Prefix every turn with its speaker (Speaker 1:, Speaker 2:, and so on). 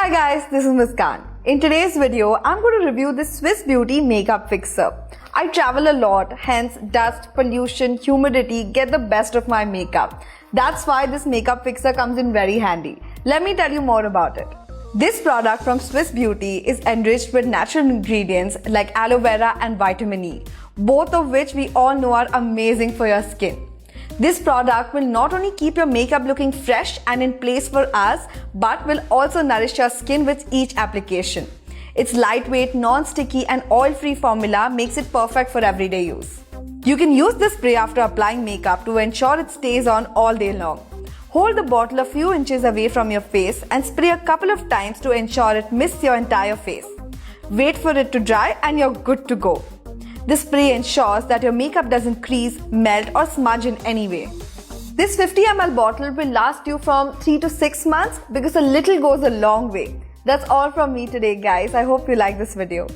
Speaker 1: Hi guys, this is Muskan. In today's video, I'm going to review this Swiss Beauty makeup fixer. I travel a lot, hence dust, pollution, humidity get the best of my makeup. That's why this makeup fixer comes in very handy. Let me tell you more about it. This product from Swiss Beauty is enriched with natural ingredients like aloe vera and vitamin E, both of which we all know are amazing for your skin. This product will not only keep your makeup looking fresh and in place for hours, but will also nourish your skin with each application. Its lightweight, non-sticky and oil-free formula makes it perfect for everyday use. You can use this spray after applying makeup to ensure it stays on all day long. Hold the bottle a few inches away from your face and spray a couple of times to ensure it mists your entire face. Wait for it to dry and you're good to go. This spray ensures that your makeup doesn't crease, melt or smudge in any way. This 50 ml bottle will last you from 3 to 6 months because a little goes a long way. That's all from me today guys. I hope you like this video.